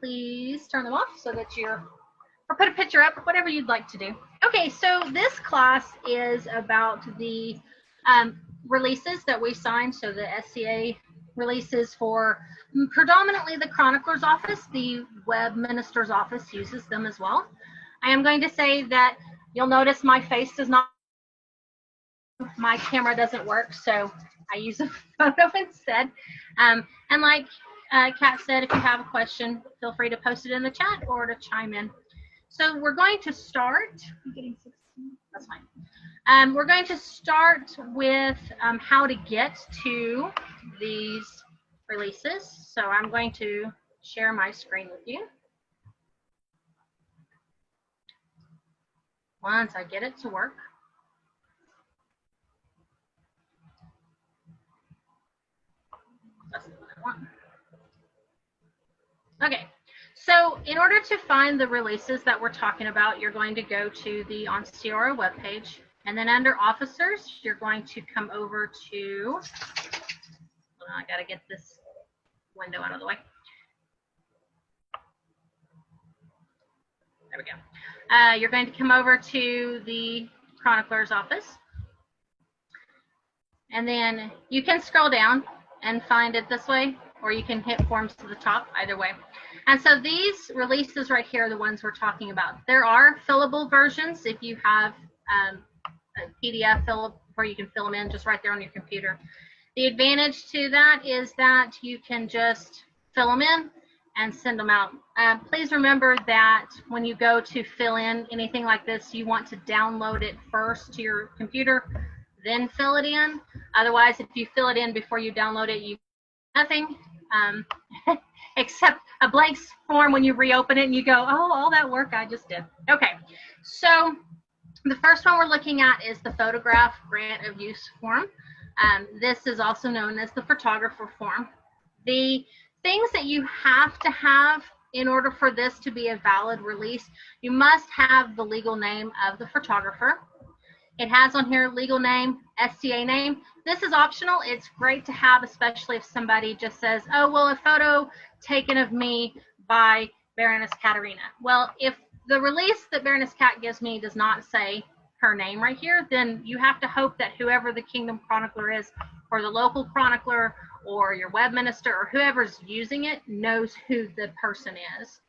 please turn them off so that or put a picture up, whatever you'd like to do. Okay, so this class is about the releases that we signed, so the SCA releases for predominantly the chronicler's office. The web minister's office uses them as well. I am going to say that you'll notice my face does not, my camera doesn't work, so I use a photo instead. And like Kat said, if you have a question, feel free to post it in the chat or to chime in. So we're going to start, I'm getting 16, that's fine. We're going to start with how to get to these releases. So I'm going to share my screen with you. Once I get it to work. That's what I want. Okay, so in order to find the releases that we're talking about, you're going to go to the Instructor webpage, and then under Officers, you're going to come over to, hold on, I gotta get this window out of the way. There we go. You're going to come over to the chronicler's office, and then you can scroll down and find it this way, or you can hit Forms to the top, either way. And so these releases right here are the ones we're talking about. There are fillable versions if you have a PDF fill where you can fill them in just right there on your computer. The advantage to that is that you can just fill them in and send them out. Please remember that when you go to fill in anything like this, you want to download it first to your computer, then fill it in. Otherwise, if you fill it in before you download it, you nothing except a blank form when you reopen it and you go, oh, all that work I just did. Okay, so the first one we're looking at is the photograph grant of use form. This is also known as the photographer form. The things that you have to have in order for this to be a valid release, you must have the legal name of the photographer. It has on here legal name, SCA name. This is optional. It's great to have, especially if somebody just says, oh, well, a photo taken of me by Baroness Katerina. Well, if the release that Baroness Kat gives me does not say her name right here, then you have to hope that whoever the Kingdom Chronicler is, or the local chronicler, or your web minister, or whoever's using it knows who the person is.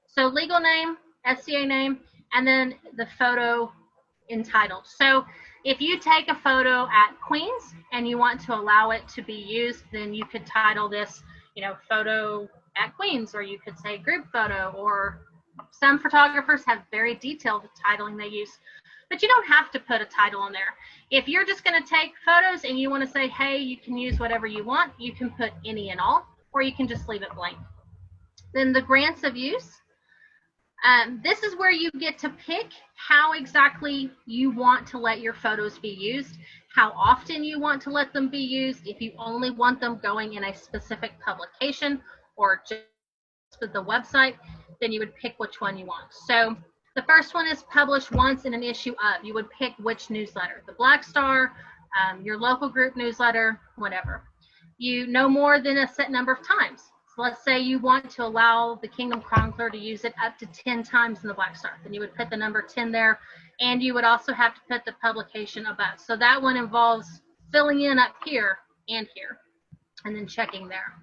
So legal name, SCA name, and then the photo entitled. So if you take a photo at Queens and you want to allow it to be used, then you could title this, you know, photo at Queens, or you could say group photo, or some photographers have very detailed titling they use, but you don't have to put a title in there. If you're just going to take photos and you want to say, hey, you can use whatever you want, you can put any and all, or you can just leave it blank. Then the grants of use. This is where you get to pick how exactly you want to let your photos be used, how often you want to let them be used, if you only want them going in a specific publication or just with the website, then you would pick which one you want. So the first one is published once in an issue of. You would pick which newsletter, the Black Star, your local group newsletter, whatever. You no more than a set number of times. So let's say you want to allow the Kingdom Chronicler to use it up to 10 times in the Black Star. Then you would put the number 10 there, and you would also have to put the publication above. So that one involves filling in up here and here, and then checking there.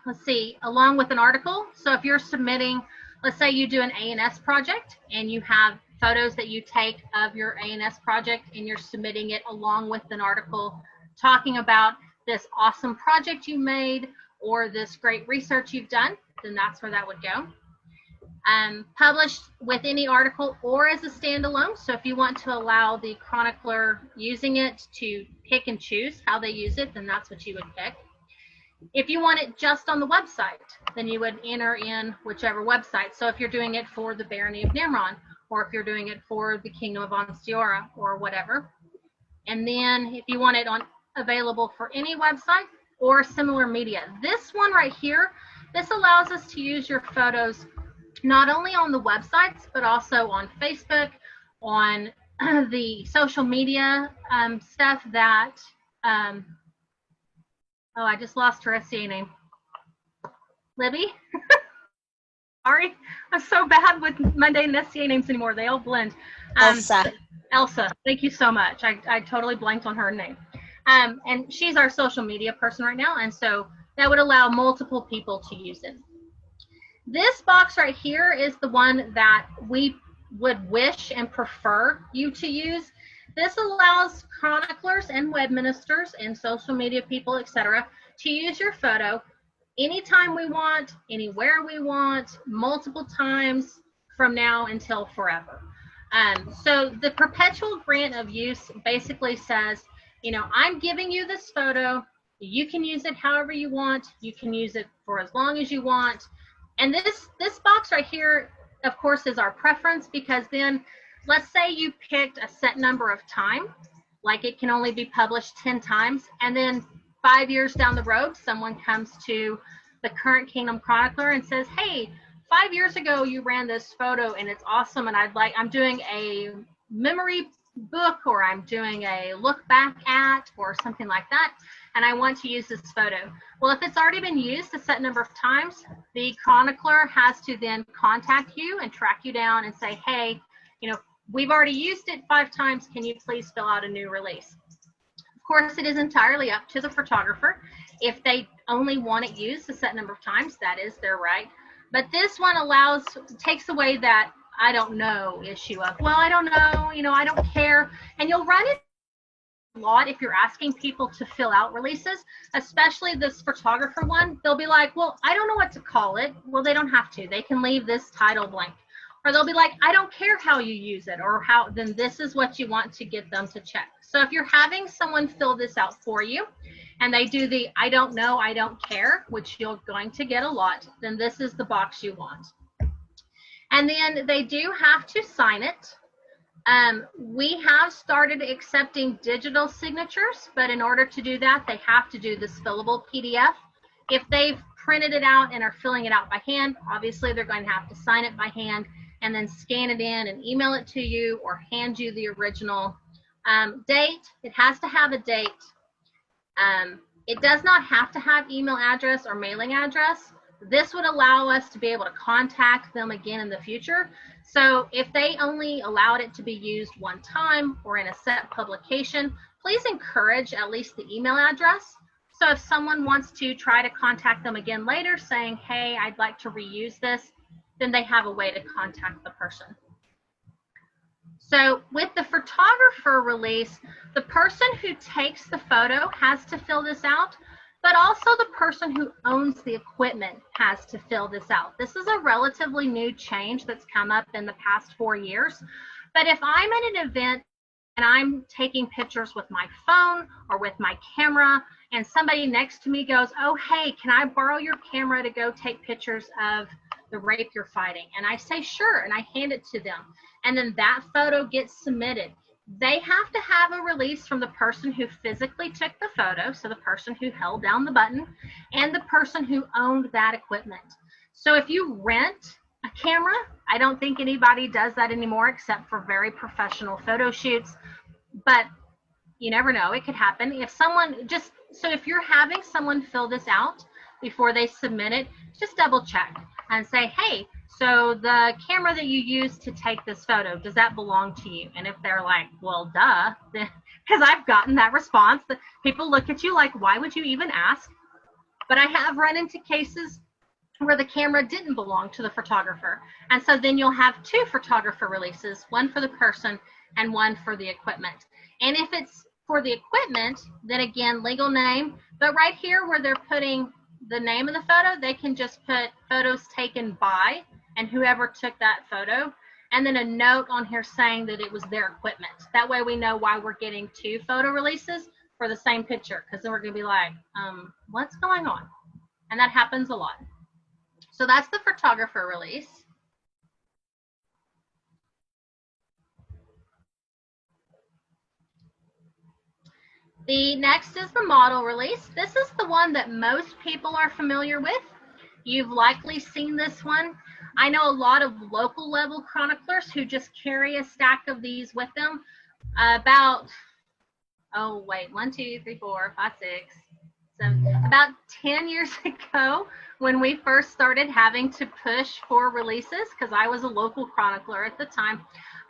Let's see, along with an article. So if you're submitting, let's say you do an A&S project, and you have photos that you take of your A&S project, and you're submitting it along with an article talking about this awesome project you made or this great research you've done, then that's where that would go. Published with any article or as a standalone. So if you want to allow the chronicler using it to pick and choose how they use it, then that's what you would pick. If you want it just on the website, then you would enter in whichever website. So if you're doing it for the Barony of Nimron, or if you're doing it for the Kingdom of Onstiora or whatever. And then if you want it on available for any website or similar media. This one right here, this allows us to use your photos not only on the websites, but also on Facebook, on the social media stuff that, oh, I just lost her SCA name. Libby. Sorry, I'm so bad with mundane SCA names anymore. They all blend. Elsa. Elsa, thank you so much. I totally blanked on her name. And she's our social media person right now, and so that would allow multiple people to use it. This box right here is the one that we would wish and prefer you to use. This allows chroniclers and web ministers and social media people, etc., to use your photo anytime we want, anywhere we want, multiple times from now until forever. So the perpetual grant of use basically says, you know, I'm giving you this photo. You can use it however you want. You can use it for as long as you want. And this box right here, of course, is our preference, because then let's say you picked a set number of time, like it can only be published 10 times, and then 5 years down the road, someone comes to the current Kingdom Chronicler and says, hey, 5 years ago you ran this photo and it's awesome, and I'm doing a memory book, or I'm doing a look back at, or something like that, and I want to use this photo. Well, if it's already been used a set number of times, the chronicler has to then contact you and track you down and say, hey, you know, we've already used it 5 times. Can you please fill out a new release? Of course, it is entirely up to the photographer. If they only want it used a set number of times, that is their right. But this one takes away that I don't know issue of, well, I don't know, you know, I don't care. And you'll run it a lot if you're asking people to fill out releases, especially this photographer one. They'll be like, well, I don't know what to call it. Well, they don't have to. They can leave this title blank. Or they'll be like, I don't care how you use it, or how, then this is what you want to get them to check. So if you're having someone fill this out for you and they do the I don't know, I don't care, which you're going to get a lot, then this is the box you want. And then they do have to sign it. We have started accepting digital signatures, but in order to do that, they have to do this fillable PDF. If they've printed it out and are filling it out by hand, obviously they're going to have to sign it by hand and then scan it in and email it to you, or hand you the original. Date, it has to have a date. It does not have to have email address or mailing address. This would allow us to be able to contact them again in the future. So if they only allowed it to be used one time or in a set publication, please encourage at least the email address. So if someone wants to try to contact them again later saying, hey, I'd like to reuse this, then they have a way to contact the person. So with the photographer release, the person who takes the photo has to fill this out, but also the person who owns the equipment has to fill this out. This is a relatively new change that's come up in the past 4 years. But if I'm at an event and I'm taking pictures with my phone or with my camera, and somebody next to me goes, oh, hey, can I borrow your camera to go take pictures of the rape you're fighting? And I say, sure, and I hand it to them. And then that photo gets submitted. They have to have a release from the person who physically took the photo, so the person who held down the button, and the person who owned that equipment. So if you rent a camera, I don't think anybody does that anymore except for very professional photo shoots, but you never know, it could happen. If someone so if you're having someone fill this out before they submit it, just double check and say, hey, so the camera that you used to take this photo, does that belong to you? And if they're like, well, duh, because I've gotten that response that people look at you like, why would you even ask? But I have run into cases where the camera didn't belong to the photographer. And so then you'll have 2 photographer releases, one for the person and one for the equipment. And if it's for the equipment, then again, legal name. But right here where they're putting the name of the photo, they can just put photos taken by and whoever took that photo, and then a note on here saying that it was their equipment. That way we know why we're getting 2 photo releases for the same picture, because then we're going to be like, what's going on? And that happens a lot. So that's the photographer release. The next is the model release. This is the one that most people are familiar with. You've likely seen this one. I know a lot of local level chroniclers who just carry a stack of these with them. About, 1, 2, 3, 4, 5, 6, So about 10 years ago, when we first started having to push for releases, because I was a local chronicler at the time,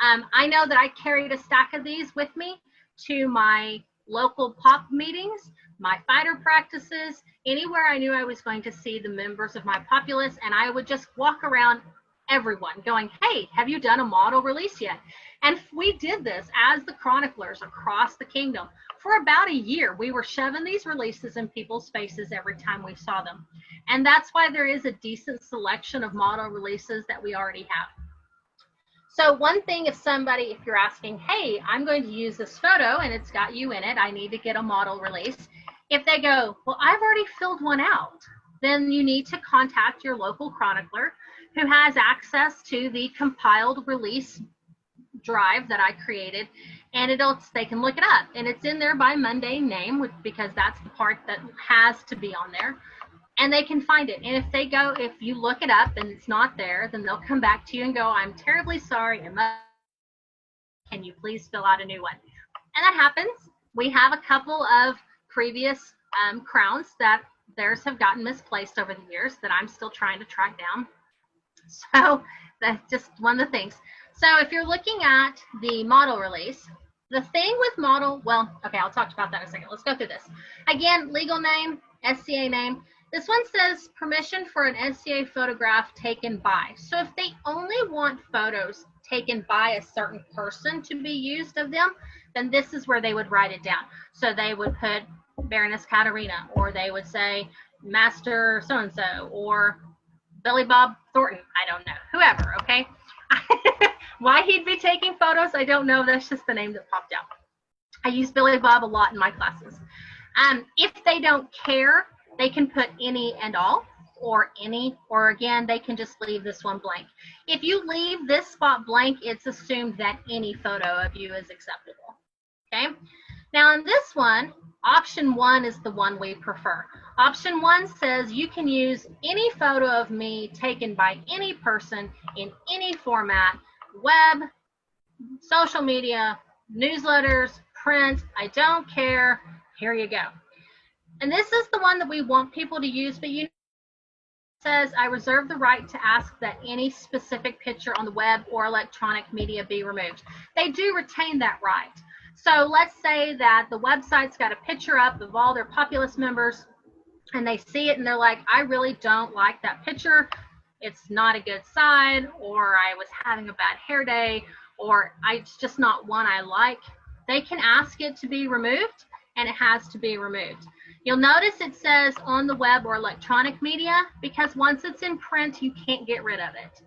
I know that I carried a stack of these with me to my local pop meetings, my fighter practices, anywhere I knew I was going to see the members of my populace, and I would just walk around everyone going, hey, have you done a model release yet? And we did this as the chroniclers across the kingdom. For about a year, we were shoving these releases in people's faces every time we saw them. And that's why there is a decent selection of model releases that we already have. So one thing, if you're asking, hey, I'm going to use this photo and it's got you in it, I need to get a model release. If they go, well, I've already filled one out, then you need to contact your local chronicler who has access to the compiled release drive that I created, and they can look it up, and it's in there by Monday name, because that's the part that has to be on there, and they can find it. And if you look it up and it's not there, then they'll come back to you and go, I'm terribly sorry, can you please fill out a new one? And that happens. We have a couple of previous crowns that theirs have gotten misplaced over the years that I'm still trying to track down. So that's just one of the things. So if you're looking at the model release, the thing with model, well, okay, I'll talk about that in a second. Let's go through this. Again, legal name, SCA name. This one says permission for an SCA photograph taken by. So if they only want photos taken by a certain person to be used of them, then this is where they would write it down. So they would put Baroness Katarina, or they would say Master so-and-so, or Billy Bob Thornton, I don't know, whoever, okay? Why he'd be taking photos, I don't know. That's just the name that popped out. I use Billy Bob a lot in my classes. If they don't care, they can put any and all, or any, or again, they can just leave this one blank. If you leave this spot blank, it's assumed that any photo of you is acceptable, okay? Now in this one, option 1 is the one we prefer. Option 1 says you can use any photo of me taken by any person in any format, web, social media, newsletters, print, I don't care, here you go. And this is the one that we want people to use, but you says I reserve the right to ask that any specific picture on the web or electronic media be removed. They do retain that right. So let's say that the website's got a picture up of all their populace members, and they see it and they're like, I really don't like that picture. It's not a good side, or I was having a bad hair day, or it's just not one I like. They can ask it to be removed, and it has to be removed. You'll notice it says on the web or electronic media, because once it's in print, you can't get rid of it.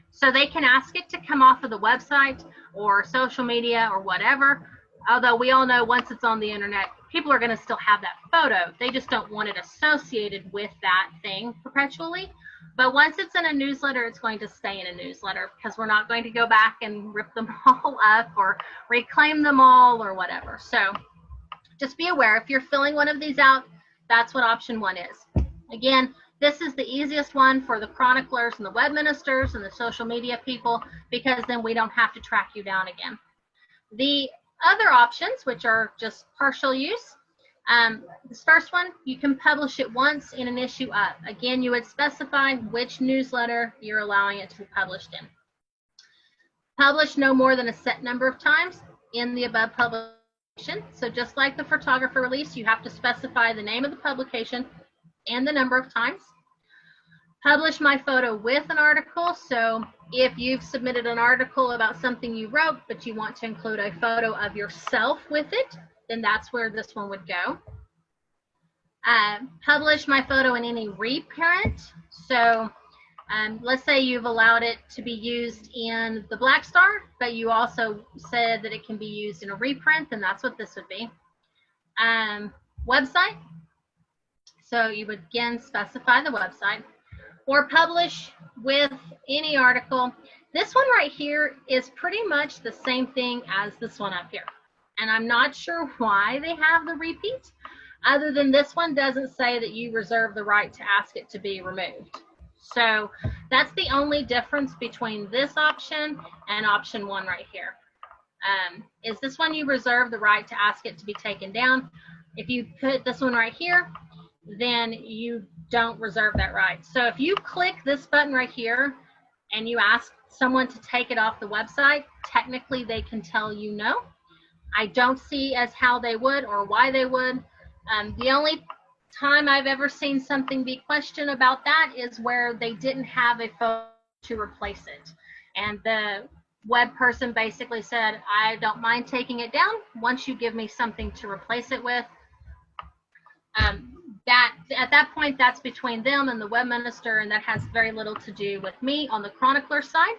So they can ask it to come off of the website or social media or whatever. Although we all know once it's on the internet, people are going to still have that photo. They just don't want it associated with that thing perpetually. But once it's in a newsletter, it's going to stay in a newsletter, because we're not going to go back and rip them all up or reclaim them all or whatever. So just be aware, if you're filling one of these out, that's what option 1 is. Again, this is the easiest one for the chroniclers and the web ministers and the social media people, because then we don't have to track you down again. The other options, which are just partial use, this first one, you can publish it once in an issue up. Again, you would specify which newsletter you're allowing it to be published in. Publish no more than a set number of times in the above publication. So just like the photographer release, you have to specify the name of the publication and the number of times. Publish my photo with an article. So if you've submitted an article about something you wrote, but you want to include a photo of yourself with it, then that's where this one would go. Publish my photo in any reprint. So let's say you've allowed it to be used in the Black Star, but you also said that it can be used in a reprint, then that's what this would be. Website. So you would again specify the website. Or publish with any article. This one right here is pretty much the same thing as this one up here. And I'm not sure why they have the repeat, other than this one doesn't say that you reserve the right to ask it to be removed. So that's the only difference between this option and option 1 right here. Is this one you reserve the right to ask it to be taken down. If you put this one right here, then you don't reserve that right. So if you click this button right here and you ask someone to take it off the website, technically they can tell you no. I don't see as how they would or why they would. The only time I've ever seen something be questioned about that is where they didn't have a photo to replace it. And the web person basically said, I don't mind taking it down once you give me something to replace it with. That at that point, that's between them and the web minister, and that has very little to do with me on the chronicler side.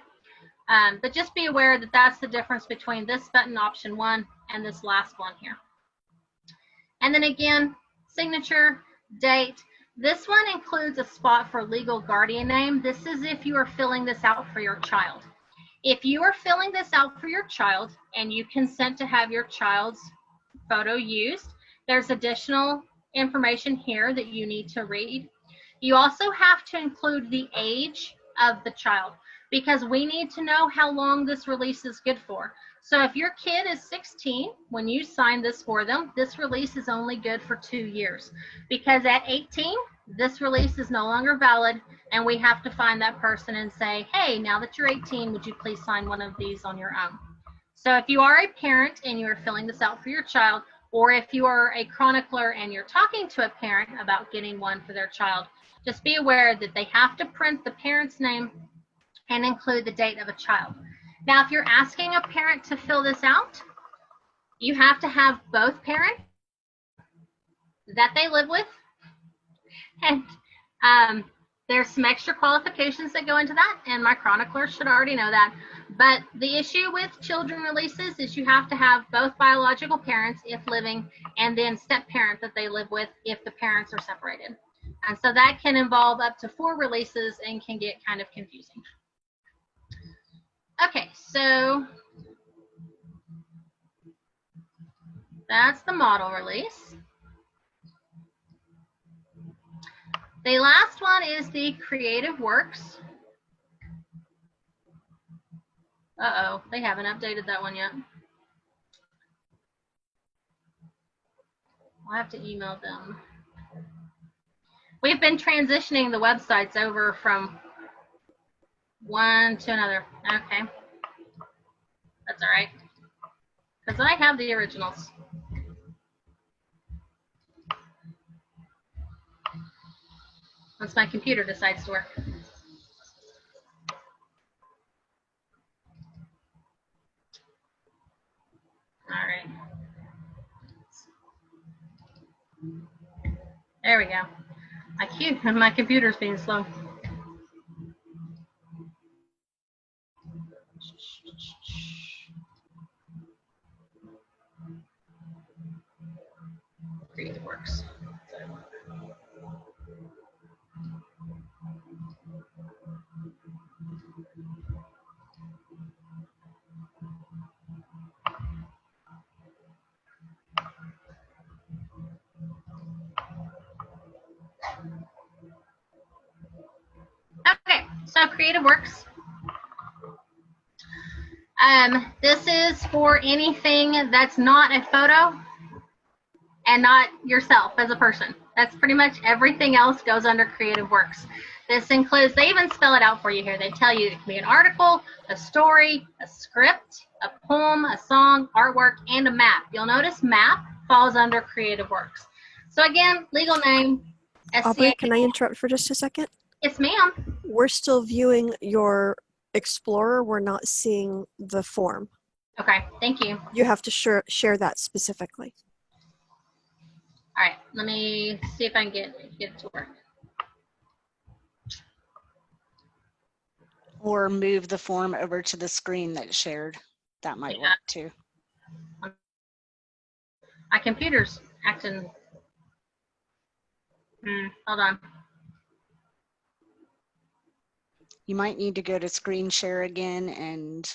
But just be aware that that's the difference between this button, option 1, and this last one here. And then again, signature, date. This one includes a spot for legal guardian name. This is if you are filling this out for your child. If you are filling this out for your child and you consent to have your child's photo used, there's additional information here that you need to read. You also have to include the age of the child, because we need to know how long this release is good for. So if your kid is 16, when you sign this for them, this release is only good for 2 years, because at 18, this release is no longer valid, and we have to find that person and say, hey, now that you're 18, would you please sign one of these on your own? So if you are a parent and you're filling this out for your child, or if you are a chronicler and you're talking to a parent about getting one for their child, just be aware that they have to print the parent's name and include the date of a child. Now, if you're asking a parent to fill this out, you have to have both parents that they live with. And there's some extra qualifications that go into that, and my chronicler should already know that. But the issue with children releases is you have to have both biological parents if living, and then step parent that they live with if the parents are separated. And so that can involve up to 4 releases and can get kind of confusing. Okay, so that's the model release. The last one is the creative works. Uh-oh, they haven't updated that one yet. I'll have to email them. We've been transitioning the websites over from one to another. Okay. That's all right. Because I have the originals. Once my computer decides to work. All right. There we go. My computer's being slow. Creative works. Okay, so creative works. This is for anything that's not a photo and not yourself as a person. That's pretty much everything else goes under creative works. This includes, they even spell it out for you here. They tell you it can be an article, a story, a script, a poem, a song, artwork, and a map. You'll notice map falls under creative works. So again, legal name, SCA. Aubrey, can I interrupt for just a second? Yes, ma'am. We're still viewing your Explorer. We're not seeing the form. Okay, thank you. You have to share that specifically. All right, let me see if I can get it to work. Or move the form over to the screen that's shared. That might work too. My computer's acting. Hold on. You might need to go to screen share again and.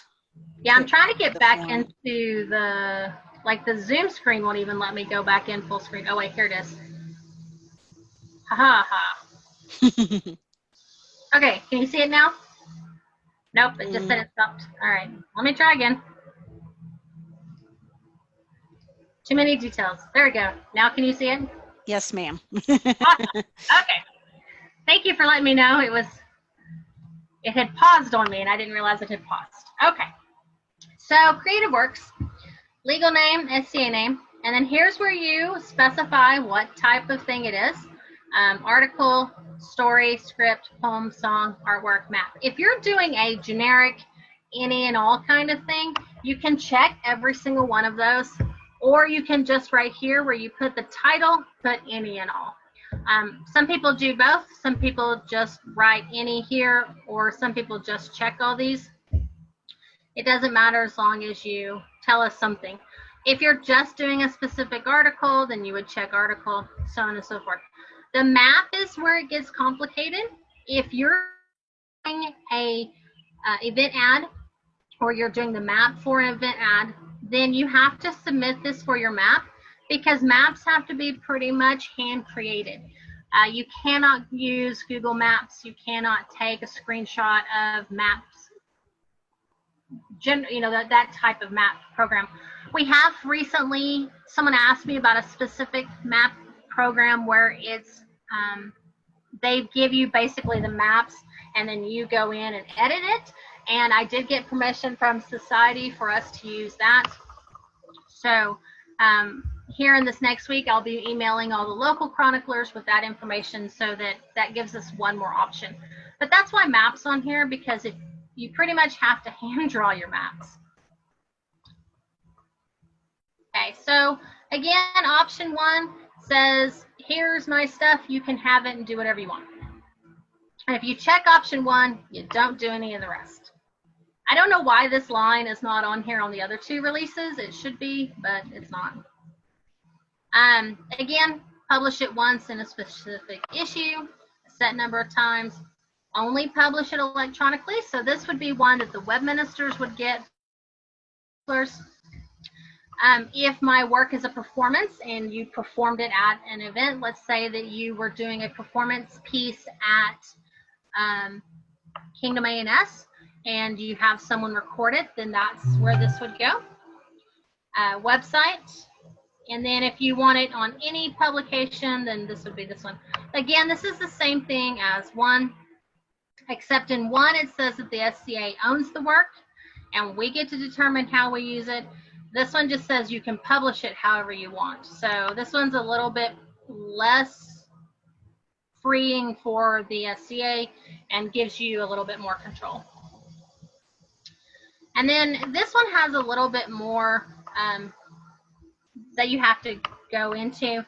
Yeah, I'm trying to get back into the, like the Zoom screen won't even let me go back in full screen. Oh wait, here it is. Ha ha ha. Okay, can you see it now? Nope, it just said it stopped. All right, let me try again. Too many details. There we go. Now can you see it? Yes, ma'am. Awesome. Okay. Thank you for letting me know. It had paused on me and I didn't realize it had paused. Okay. So Creative Works, legal name, SCA name, and then here's where you specify what type of thing it is. Article, story, script, poem, song, artwork, map. If you're doing a generic any and all kind of thing, you can check every single one of those, or you can just right here where you put the title, put any and all. Some people do both. Some people just write any here, or some people just check all these. It doesn't matter as long as you tell us something. If you're just doing a specific article, then you would check article, so on and so forth. The map is where it gets complicated. If you're doing a event ad, or you're doing the map for an event ad, then you have to submit this for your map, because maps have to be pretty much hand created. You cannot use Google Maps. You cannot take a screenshot of maps, that type of map program. We have recently, someone asked me about a specific map program where it's, they give you basically the maps and then you go in and edit it. And I did get permission from Society for us to use that. So here in this next week, I'll be emailing all the local chroniclers with that information, so that gives us one more option. But that's why maps on here, because you pretty much have to hand draw your maps. Okay, so again, option 1 says, here's my stuff, you can have it and do whatever you want. And if you check option 1, you don't do any of the rest. I don't know why this line is not on here on the other 2 releases. It should be, but it's not. Again, publish it once in a specific issue, a set number of times. Only publish it electronically. So this would be one that the web ministers would get. If my work is a performance and you performed it at an event, let's say that you were doing a performance piece at Kingdom A&S, and you have someone record it, then that's where this would go. Website, and then if you want it on any publication, then this would be this one. Again, this is the same thing as 1, except in 1 it says that the SCA owns the work, and we get to determine how we use it. This one just says you can publish it however you want. So this one's a little bit less freeing for the SCA and gives you a little bit more control. And then this one has a little bit more that you have to go into.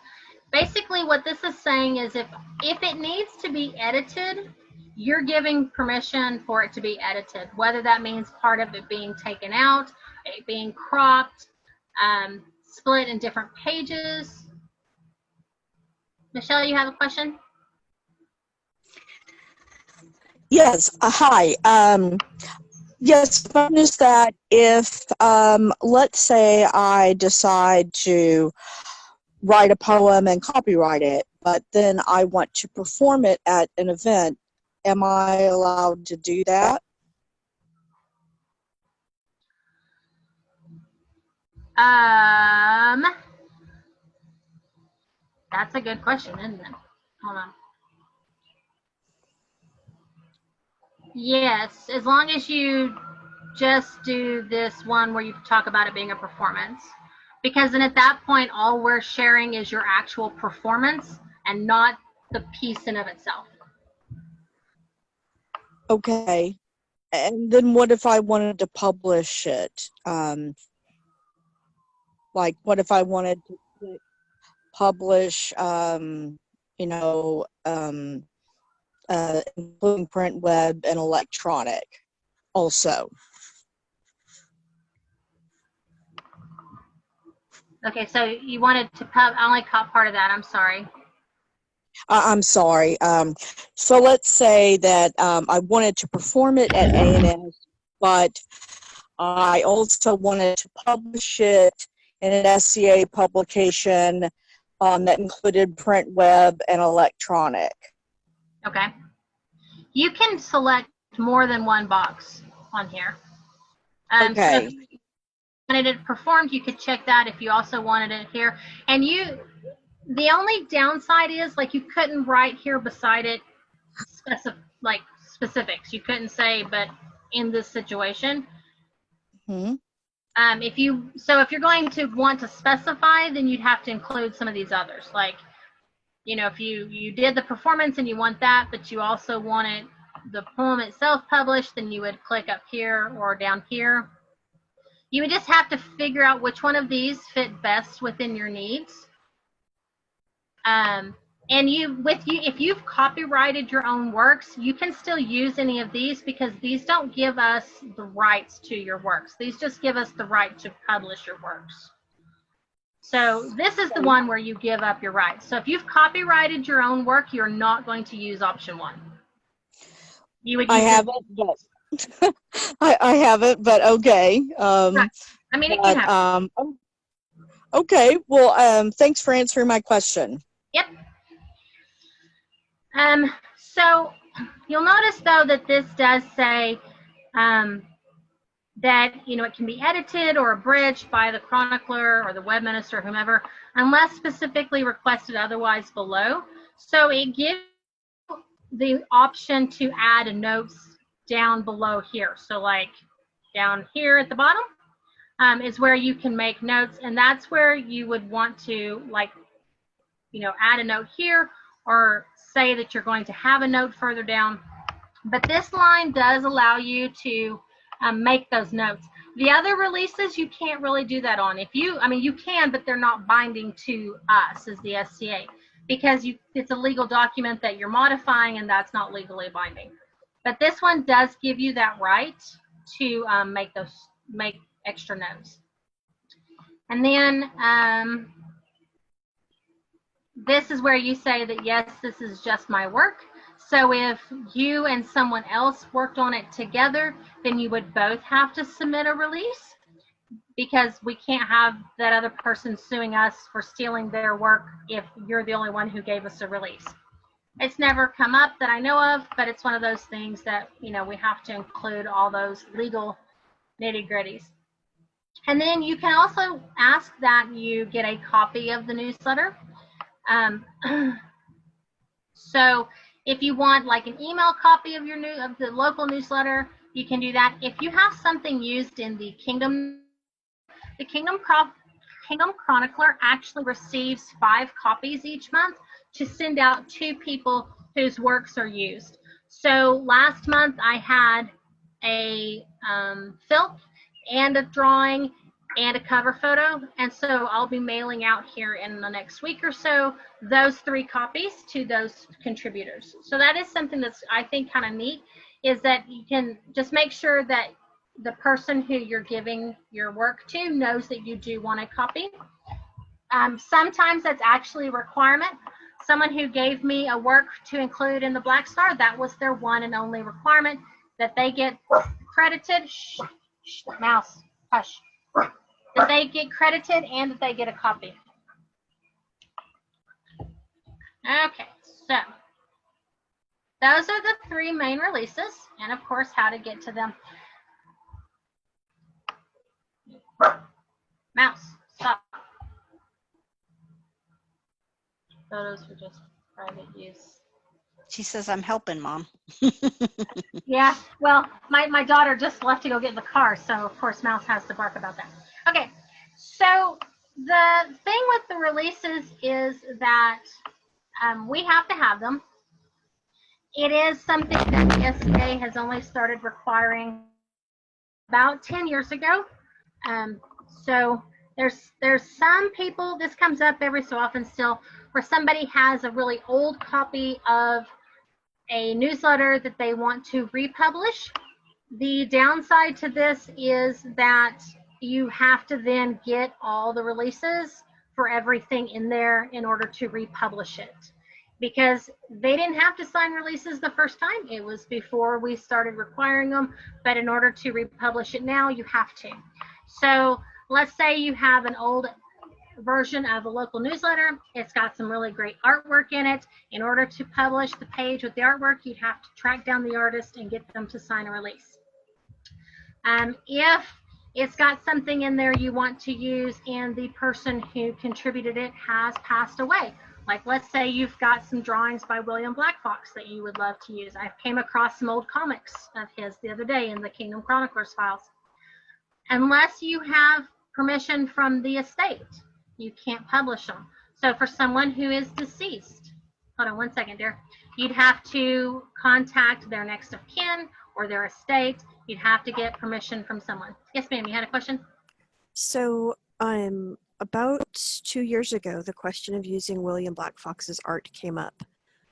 Basically what this is saying is if it needs to be edited, you're giving permission for it to be edited, whether that means part of it being taken out, it being cropped, split in different pages. Michelle, you have a question? Yes, hi. Yes, I noticed that if, let's say I decide to write a poem and copyright it, but then I want to perform it at an event, am I allowed to do that? That's a good question, isn't it? Hold on. Yes, as long as you just do this one where you talk about it being a performance. Because then at that point, all we're sharing is your actual performance and not the piece in of itself. Okay. And then what if I wanted to publish it? Like, what if I wanted to publish, including print, web, and electronic also? Okay, so you wanted to I only caught part of that. I'm sorry. I'm sorry. So let's say that I wanted to perform it at A&S, but I also wanted to publish it in an SCA publication that included print, web, and electronic. Okay. You can select more than one box on here. Okay. So if you wanted it performed, you could check that if you also wanted it here. And The only downside is, like, you couldn't write here beside it specifics. You couldn't say, but in this situation. Hmm. If you're going to want to specify, then you'd have to include some of these others. Like, if you did the performance and you want that, but you also wanted the poem itself published, then you would click up here or down here. You would just have to figure out which one of these fit best within your needs. And if you've copyrighted your own works, you can still use any of these, because these don't give us the rights to your works. These just give us the right to publish your works. So this is the one where you give up your rights. So if you've copyrighted your own work, you're not going to use option 1. I haven't, but I haven't, but okay. Right. I mean, it can happen. Okay. Well, thanks for answering my question. Yep. So you'll notice, though, that this does say that, it can be edited or abridged by the chronicler or the web minister, whomever, unless specifically requested otherwise below. So it gives the option to add notes down below here. So like down here at the bottom is where you can make notes, and that's where you would want to, like, add a note here, or say that you're going to have a note further down. But this line does allow you to make those notes. The other releases, you can't really do that on. You can, but they're not binding to us as the SCA, because it's a legal document that you're modifying, and that's not legally binding. But this one does give you that right to make extra notes. And then this is where you say that, yes, this is just my work. So if you and someone else worked on it together, then you would both have to submit a release, because we can't have that other person suing us for stealing their work if you're the only one who gave us a release. It's never come up that I know of, but it's one of those things that, we have to include all those legal nitty-gritties. And then you can also ask that you get a copy of the newsletter. So if you want like an email copy of the local newsletter, you can do that. If you have something used in the Kingdom Chronicler actually receives 5 copies each month to send out to people whose works are used. So last month I had a filth and a drawing and a cover photo, and so I'll be mailing out here in the next week or so those 3 copies to those contributors. So that is something that's, I think, kind of neat, is that you can just make sure that the person who you're giving your work to knows that you do want a copy. Sometimes that's actually a requirement. Someone who gave me a work to include in the Black Star, that was their one and only requirement, that they get credited. Shh, mouse, hush. That they get credited and that they get a copy. Okay, so those are the 3 main releases, and of course how to get to them. Mouse, stop. Photos for just private use. She says, I'm helping, Mom. Yeah, well, my daughter just left to go get in the car, so of course Mouse has to bark about that. Okay, so the thing with the releases is that we have to have them. It is something that the SCA has only started requiring about 10 years ago. So there's some people, this comes up every so often still, where somebody has a really old copy of a newsletter that they want to republish. The downside to this is that you have to then get all the releases for everything in there in order to republish it, because they didn't have to sign releases the first time. It was before we started requiring them, but in order to republish it now, you have to. So let's say you have an old version of a local newsletter. It's got some really great artwork in it. In order to publish the page with the artwork, you'd have to track down the artist and get them to sign a release. If it's got something in there you want to use and the person who contributed it has passed away. Like, let's say you've got some drawings by William Blackfox that you would love to use. I came across some old comics of his the other day in the Kingdom Chroniclers files. Unless you have permission from the estate, you can't publish them. So for someone who is deceased, hold on one second, dear, you'd have to contact their next of kin or their estate. You'd have to get permission from someone. Yes, ma'am, you had a question? So, about 2 years ago, the question of using William Blackfox's art came up.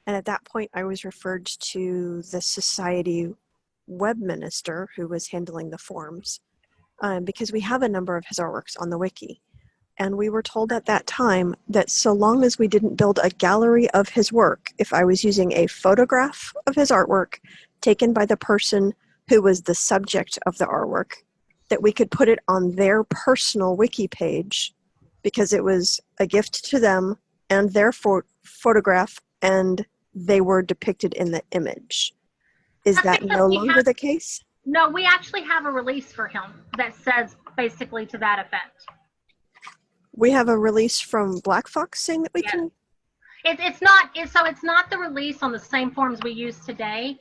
And at that point, I was referred to the Society web minister who was handling the forms, because we have a number of his artworks on the wiki. And we were told at that time that so long as we didn't build a gallery of his work, if I was using a photograph of his artwork taken by the person who was the subject of the artwork, that we could put it on their personal wiki page because it was a gift to them and their photograph, and they were depicted in the image. Is that no longer the case? No, we actually have a release for him that says basically to that effect. We have a release from Blackfox saying that we can. It's not the release on the same forms we use today,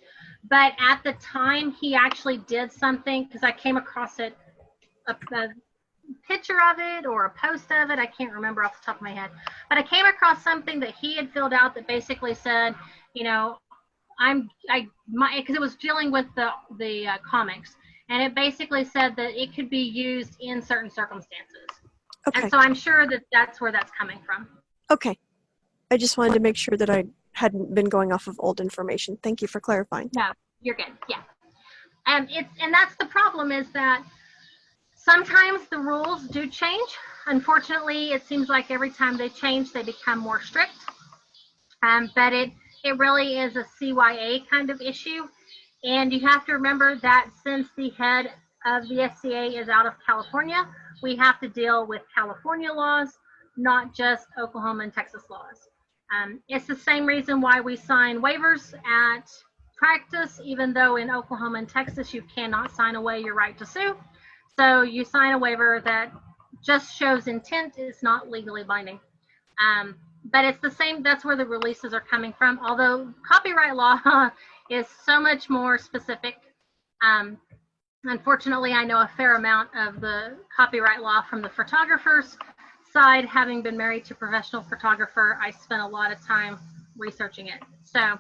but at the time he actually did something, because I came across it, a picture of it or a post of it, I can't remember off the top of my head, but I came across something that he had filled out that basically said, you know, because it was dealing with the comics, and it basically said that it could be used in certain circumstances. Okay. And so I'm sure that that's where that's coming from. Okay. I just wanted to make sure that I hadn't been going off of old information. Thank you for clarifying. No, you're good. Yeah. And that's the problem, is that sometimes the rules do change. Unfortunately, it seems like every time they change, they become more strict. But it really is a CYA kind of issue. And you have to remember that since the head of the SCA is out of California, we have to deal with California laws, not just Oklahoma and Texas laws. It's the same reason why we sign waivers at practice, even though in Oklahoma and Texas you cannot sign away your right to sue. So you sign a waiver that just shows intent, it's not legally binding. But it's the same, that's where the releases are coming from, although copyright law is so much more specific. Unfortunately, I know a fair amount of the copyright law from the photographer's side. Having been married to a professional photographer, I spent a lot of time researching it. So,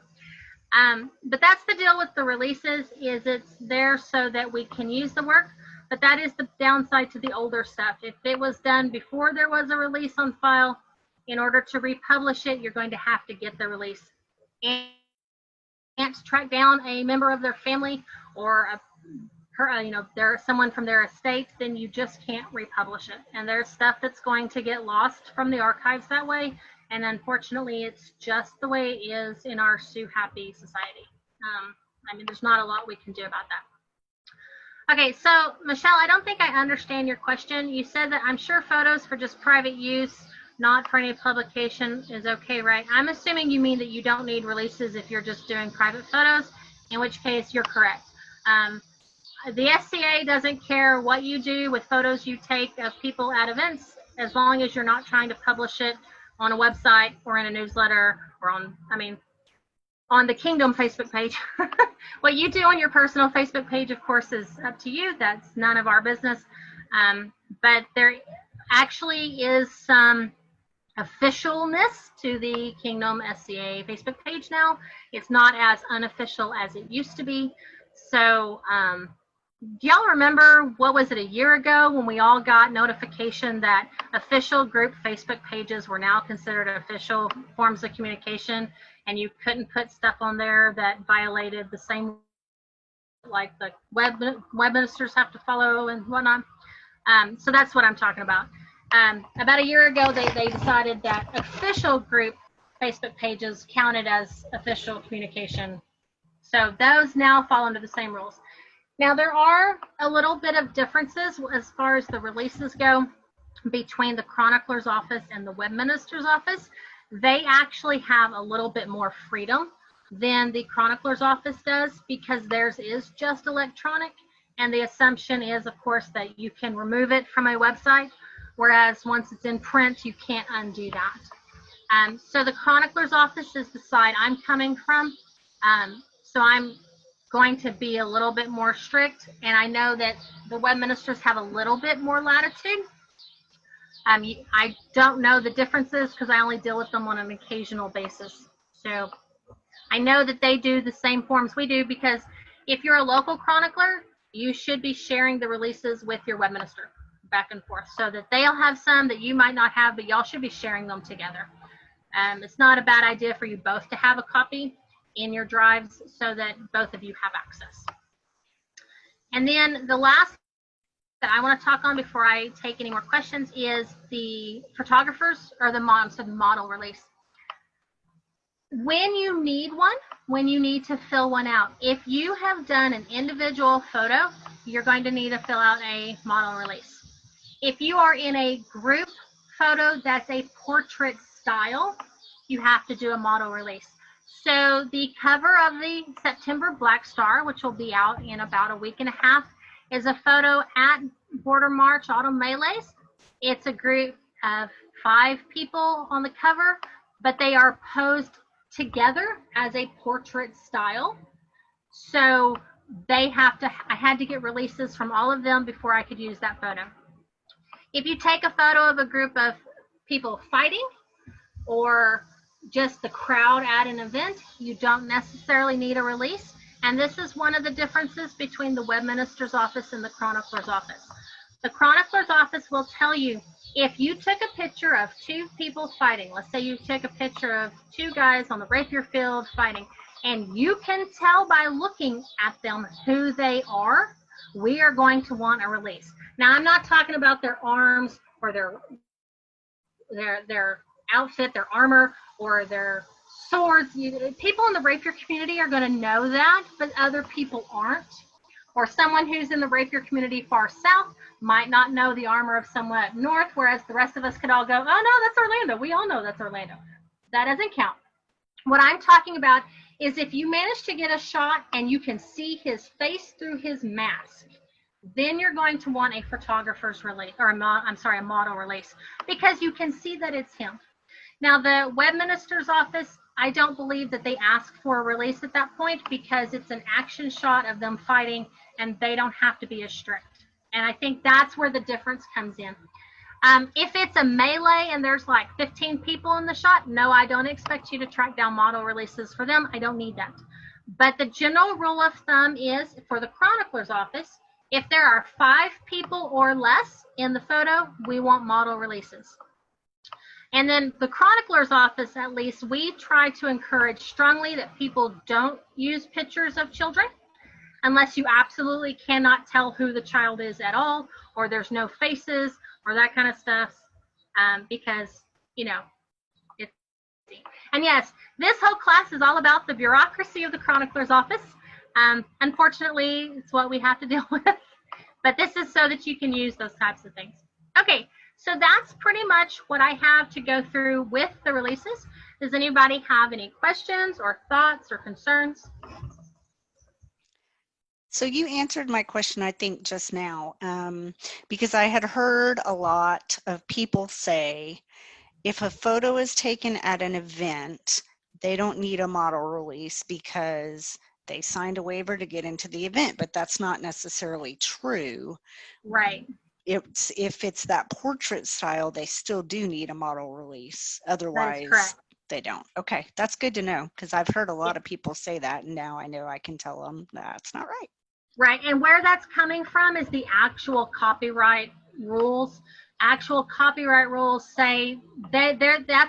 but that's the deal with the releases, is it's there so that we can use the work, but that is the downside to the older stuff. If it was done before there was a release on file, in order to republish it, you're going to have to get the release. And can't track down a member of their family or there's someone from their estate, then you just can't republish it. And there's stuff that's going to get lost from the archives that way. And unfortunately, it's just the way it is in our Sue Happy society. There's not a lot we can do about that. Okay, so Michelle, I don't think I understand your question. You said that I'm sure photos for just private use, not for any publication, is okay, right? I'm assuming you mean that you don't need releases if you're just doing private photos, in which case you're correct. The SCA doesn't care what you do with photos you take of people at events, as long as you're not trying to publish it on a website or in a newsletter or on the Kingdom Facebook page. What you do on your personal Facebook page, of course, is up to you. That's none of our business. But there actually is some officialness to the Kingdom SCA Facebook page now. It's not as unofficial as it used to be. So, do y'all remember, what was it, a year ago when we all got notification that official group Facebook pages were now considered official forms of communication, and you couldn't put stuff on there that violated the same, like the web ministers have to follow and whatnot? So that's what I'm talking about. About a year ago, they decided that official group Facebook pages counted as official communication. So those now fall under the same rules. Now, there are a little bit of differences as far as the releases go between the chronicler's office and the web minister's office. They actually have a little bit more freedom than the chronicler's office does, because theirs is just electronic And the assumption is, of course, that you can remove it from a website, whereas once it's in print, you can't undo that. So the chronicler's office is the side I'm coming from. So I'm going to be a little bit more strict, and I know that the web ministers have a little bit more latitude. I don't know the differences because I only deal with them on an occasional basis. So I know that they do the same forms we do, because if you're a local chronicler, you should be sharing the releases with your web minister back and forth, so that they'll have some that you might not have, but y'all should be sharing them together. It's not a bad idea for you both to have a copy in your drives so that both of you have access. And then the last that I want to talk on before I take any more questions is the photographers, or the model release. When you need one, when you need to fill one out, if you have done an individual photo, you're going to need to fill out a model release. If you are in a group photo that's a portrait style, you have to do a model release. So the cover of the September Black Star, which will be out in about a week and a half, is a photo at Border March Autumn Melees. It's a group of 5 people on the cover, but they are posed together as a portrait style. So I had to get releases from all of them before I could use that photo. If you take a photo of a group of people fighting, or just the crowd at an event, you don't necessarily need a release. And this is one of the differences between the web minister's office and the chronicler's office. The chronicler's office will tell you, if you took a picture of 2 people fighting, let's say you took a picture of 2 guys on the rapier field fighting, and you can tell by looking at them who they are, we are going to want a release. Now, I'm not talking about their arms or their outfit, their armor, or their swords. People in the rapier community are going to know that, but other people aren't. Or someone who's in the rapier community far south might not know the armor of someone up north, whereas the rest of us could all go, oh no, that's Orlando. We all know that's Orlando. That doesn't count. What I'm talking about is if you manage to get a shot and you can see his face through his mask, then you're going to want a photographer's release, or a model release, because you can see that it's him. Now, the web minister's office, I don't believe that they ask for a release at that point, because it's an action shot of them fighting and they don't have to be as strict. And I think that's where the difference comes in. If it's a melee and there's like 15 people in the shot, no, I don't expect you to track down model releases for them. I don't need that. But the general rule of thumb is, for the chronicler's office, if there are 5 people or less in the photo, we want model releases. And then the chronicler's office, at least, we try to encourage strongly that people don't use pictures of children unless you absolutely cannot tell who the child is at all, or there's no faces or that kind of stuff, because, it's easy. And yes, this whole class is all about the bureaucracy of the chronicler's office. Unfortunately, it's what we have to deal with, but this is so that you can use those types of things. Okay, so that's pretty much what I have to go through with the releases. Does anybody have any questions or thoughts or concerns? So you answered my question, I think, just now, because I had heard a lot of people say, if a photo is taken at an event, they don't need a model release because they signed a waiver to get into the event, but that's not necessarily true. Right. If it's that portrait style, they still do need a model release. Otherwise, they don't. Okay, that's good to know, because I've heard a lot of people say that, and now I know I can tell them that's not right. Right, and where that's coming from is the actual copyright rules. Actual copyright rules say that's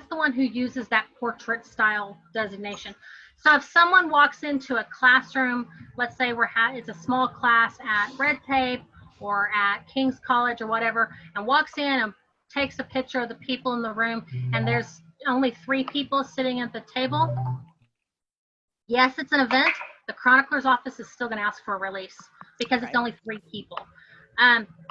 the one who uses that portrait style designation. So if someone walks into a classroom, let's say it's a small class at Red Tape or at King's College or whatever, and walks in and takes a picture of the people in the room, and there's only 3 people sitting at the table, yes, it's an event. The chronicler's office is still going to ask for a release because it's only 3 people.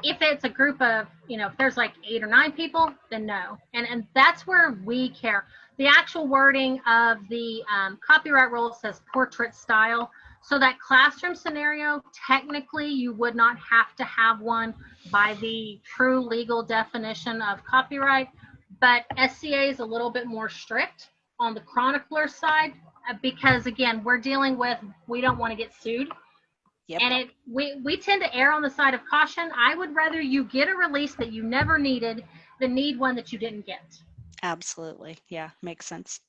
If it's a group of, if there's like 8 or 9 people, then no. And that's where we care. The actual wording of the copyright rule says portrait style. So that classroom scenario, technically you would not have to have one by the true legal definition of copyright, but SCA is a little bit more strict on the chronicler side because again, we're dealing with, we don't want to get sued. Yep. And we tend to err on the side of caution. I would rather you get a release that you never needed than need one that you didn't get. Absolutely. Yeah, makes sense.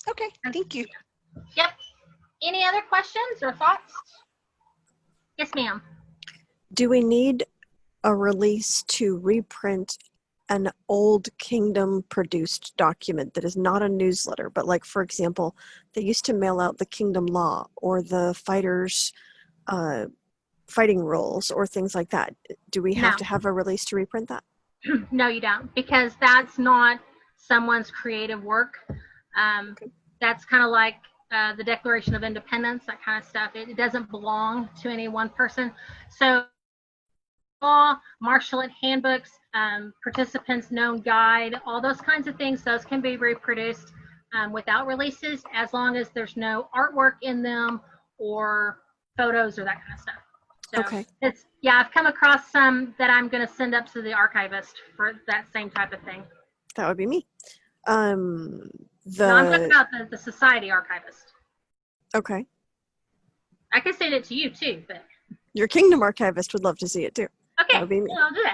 Okay, thank you. Yep. Any other questions or thoughts? Yes, ma'am. Do we need a release to reprint an old Kingdom produced document that is not a newsletter, but like, for example, they used to mail out the Kingdom Law or the fighters' fighting rules or things like that? Do we have No. to have a release to reprint that? No, you don't, because that's not someone's creative work. That's kind of like the Declaration of Independence, that kind of stuff. It doesn't belong to any one person. So law, martial art handbooks, participants' known guide, all those kinds of things, those can be reproduced without releases as long as there's no artwork in them or photos or that kind of stuff. So Okay. it's, yeah, I've come across some that I'm going to send up to the archivist for that same type of thing. That would be me. No, I'm talking about the society archivist. Okay. I can send it to you too, but Your Kingdom archivist would love to see it too. okay, That would be me. I'll do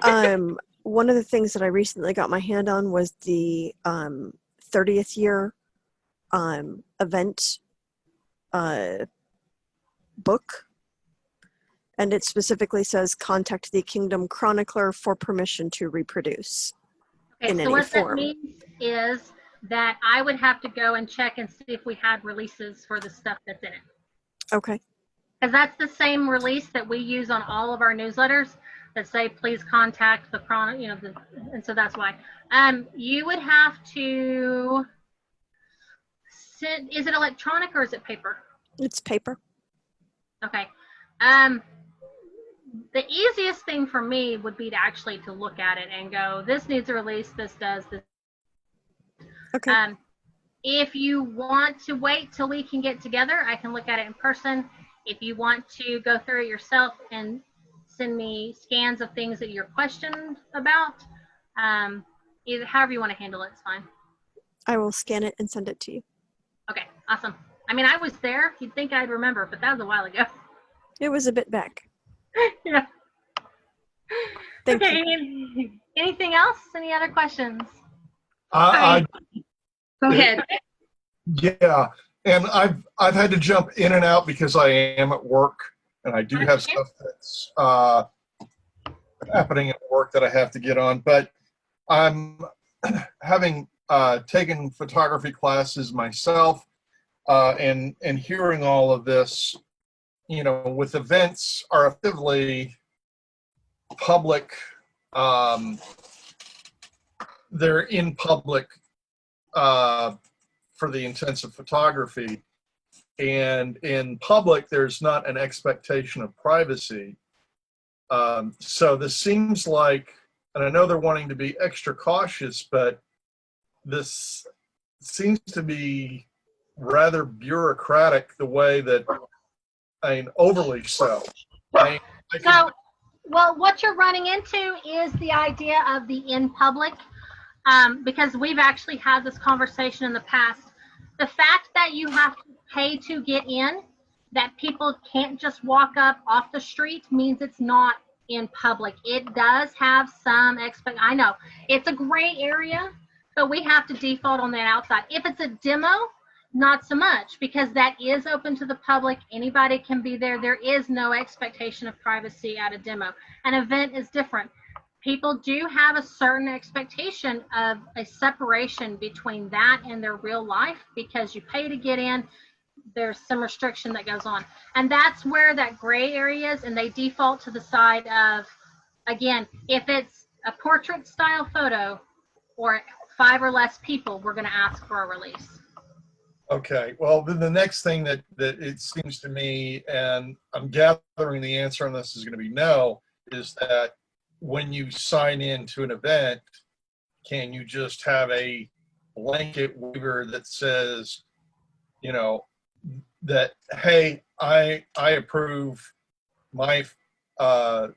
that. One of the things that I recently got my hand on was the 30th year event book. And it specifically says contact the Kingdom Chronicler for permission to reproduce Okay, in so any what form. that means is that I would have to go and check and see if we had releases for the stuff that's in it. Okay. Because that's the same release that we use on all of our newsletters that say, please contact the and so that's why. You would have to send, is it electronic or is it paper? It's paper. Okay. The easiest thing for me would be to actually to look at it and go, this needs a release, this does, this. Okay. If you want to wait till we can get together, I can look at it in person. If you want to go through it yourself and send me scans of things that you're questioned about, either however you want to handle it, it's fine. I will scan it and send it to you. Okay, awesome. I mean, I was there. You'd think I'd remember, but that was a while ago. It was a bit back. Yeah. Thank Okay. you. Anything else? Any other questions? I Go ahead. yeah, and I've had to jump in and out because I am at work, and I do have stuff that's happening at work that I have to get on. But I'm having taken photography classes myself, and hearing all of this, you know, with events are effectively public. They're in public for the intents of photography, and in public there's not an expectation of privacy. So this seems like, and I know they're wanting to be extra cautious, but this seems to be rather bureaucratic the way that, I mean, overly so. So, well, what you're running into is the idea of the in public, because we've actually had this conversation in the past. The fact that you have to pay to get in, that people can't just walk up off the street, means it's not in public. It does have some I know it's a gray area, but we have to default on that outside. If it's a demo, not so much, because that is open to the public. Anybody can be there. There is no expectation of privacy at a demo. An event is different. People do have a certain expectation of a separation between that and their real life, because you pay to get in. There's some restriction that goes on. And that's where that gray area is, and they default to the side of, again, if it's a portrait style photo or 5 or less people, we're going to ask for a release. Okay, well, then the next thing that it seems to me, and I'm gathering the answer on this is going to be no, is that when you sign in to an event, can you just have a blanket waiver that says, you know, that, hey, I approve my to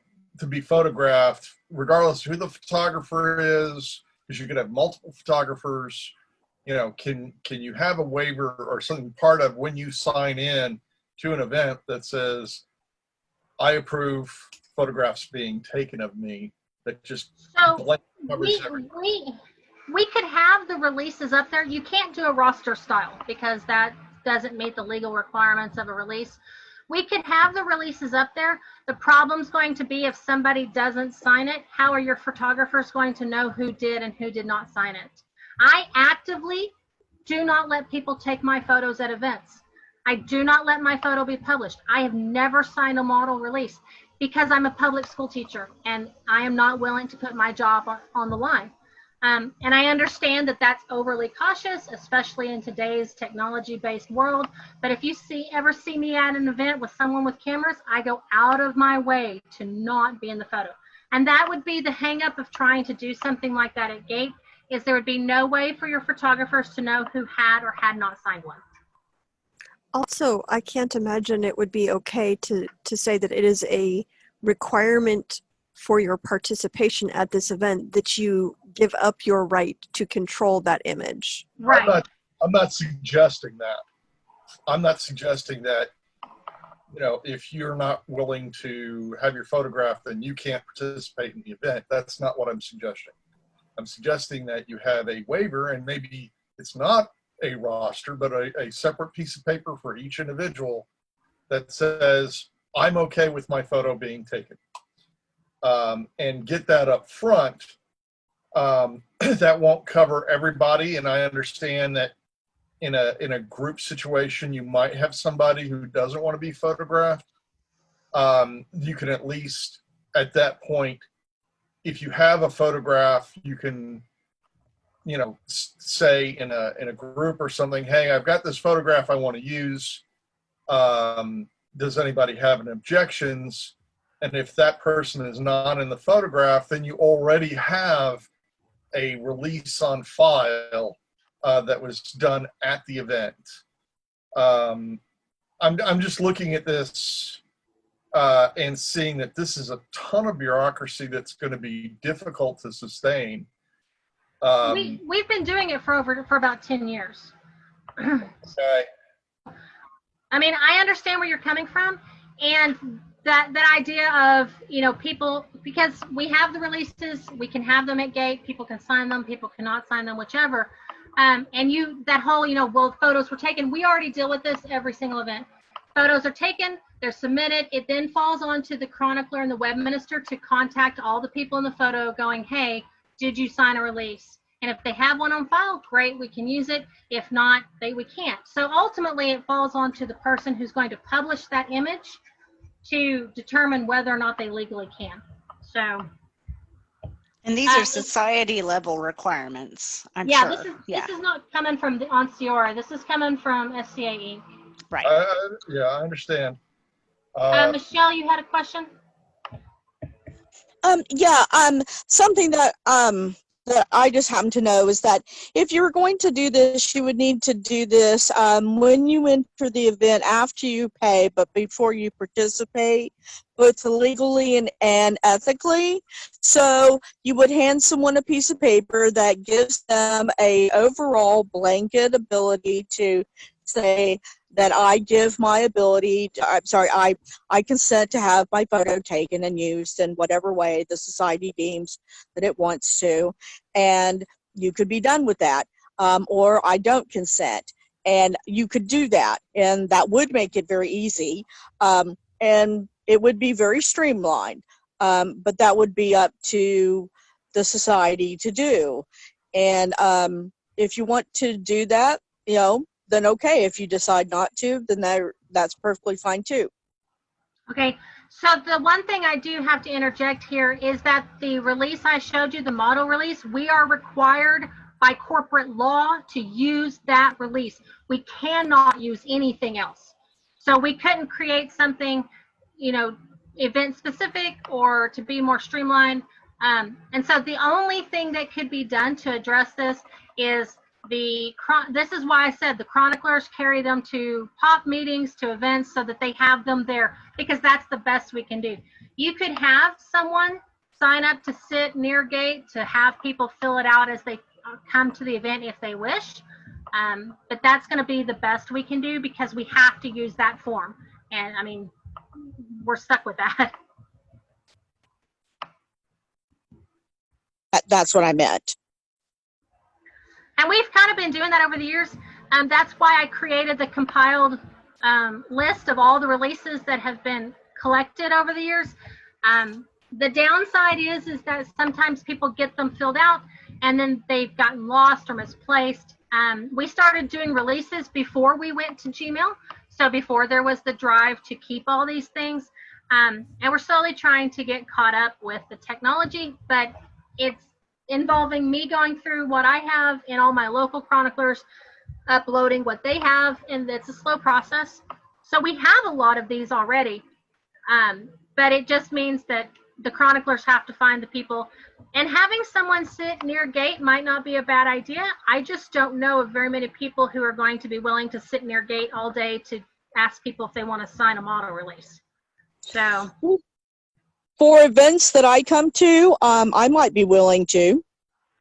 be photographed, regardless of who the photographer is, because you could have multiple photographers. You know, can you have a waiver or something part of when you sign in to an event that says, I approve photographs being taken of me, that just So blanket covers everything. we could have the releases up there. You can't do a roster style because that doesn't meet the legal requirements of a release. We could have the releases up there. The problem's going to be if somebody doesn't sign it, how are your photographers going to know who did and who did not sign it? I actively do not let people take my photos at events. I do not let my photo be published. I have never signed a model release because I'm a public school teacher and I am not willing to put my job on the line. And I understand that that's overly cautious, especially in today's technology-based world. But if you ever see me at an event with someone with cameras, I go out of my way to not be in the photo. And that would be the hang-up of trying to do something like that at gate, is there would be no way for your photographers to know who had or had not signed one. Also, I can't imagine it would be okay to say that it is a requirement for your participation at this event that you give up your right to control that image. Right. I'm not suggesting that. I'm not suggesting that, you know, if you're not willing to have your photograph, then you can't participate in the event. That's not what I'm suggesting. I'm suggesting that you have a waiver, and maybe it's not a roster, but a separate piece of paper for each individual that says, I'm okay with my photo being taken. And get that up front. That won't cover everybody, and I understand that in a group situation, you might have somebody who doesn't want to be photographed. You can at least, at that point, if you have a photograph, you can, you know, say in a group or something, hey, I've got this photograph I want to use. Does anybody have any objections? And if that person is not in the photograph, then you already have a release on file that was done at the event. I'm just looking at this and seeing that this is a ton of bureaucracy that's going to be difficult to sustain. We've been doing it for about 10 years. Okay. I mean, I understand where you're coming from, and that idea of, you know, people, because we have the releases, we can have them at gate, people can sign them, people cannot sign them, whichever. And that whole, you know, well, photos were taken, we already deal with this every single event. Photos are taken, they're submitted, it then falls on to the chronicler and the web minister to contact all the people in the photo going, hey, did you sign a release? And if they have one on file, great, we can use it. If not, we can't. So ultimately, it falls on to the person who's going to publish that image to determine whether or not they legally can. So. And these are society level requirements, I'm yeah, sure. This is not coming from on SCA. This is coming from SCA Inc. Right. Yeah, I understand. Michelle, you had a question? Something that I just happen to know is that if you were going to do this, you would need to do this when you enter the event, after you pay, but before you participate, both legally and ethically. So you would hand someone a piece of paper that gives them a overall blanket ability to say that I give my ability to, I consent to have my photo taken and used in whatever way the society deems that it wants to. And you could be done with that. Or I don't consent. And you could do that. And that would make it very easy. And it would be very streamlined. But that would be up to the society to do. And if you want to do that, you know, then okay. If you decide not to, then that's perfectly fine too. Okay, so the one thing I do have to interject here is that the release I showed you, the model release, we are required by corporate law to use that release. We cannot use anything else. So we couldn't create something, you know, event specific or to be more streamlined. And so the only thing that could be done to address this is This is why I said the chroniclers carry them to pop meetings, to events, so that they have them there, because that's the best we can do. You could have someone sign up to sit near gate, to have people fill it out as they come to the event if they wish. But that's going to be the best we can do, because we have to use that form. And I mean, we're stuck with that. That's what I meant. And we've kind of been doing that over the years. That's why I created the compiled list of all the releases that have been collected over the years. The downside is that sometimes people get them filled out and then they've gotten lost or misplaced. We started doing releases before we went to Gmail. So before there was the drive to keep all these things. And we're slowly trying to get caught up with the technology, but it's involving me going through what I have in all my local chroniclers, uploading what they have, and it's a slow process. So we have a lot of these already, but it just means that the chroniclers have to find the people, and having someone sit near gate might not be a bad idea. I just don't know of very many people who are going to be willing to sit near gate all day to ask people if they want to sign a model release. So for events that I come to, I might be willing to.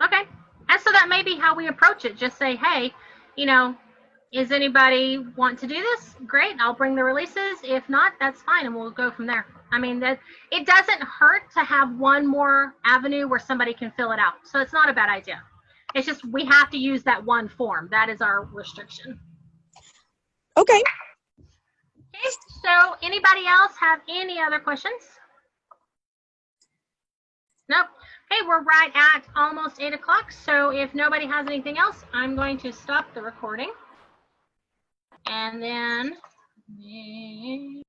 Okay. And so that may be how we approach it. Just say, hey, you know, is anybody want to do this? Great. I'll bring the releases. If not, that's fine. And we'll go from there. I mean, that it doesn't hurt to have one more avenue where somebody can fill it out. So it's not a bad idea. It's just we have to use that one form. That is our restriction. Okay. Okay. So anybody else have any other questions? Nope. Okay, we're right at almost 8 o'clock. So if nobody has anything else, I'm going to stop the recording. And then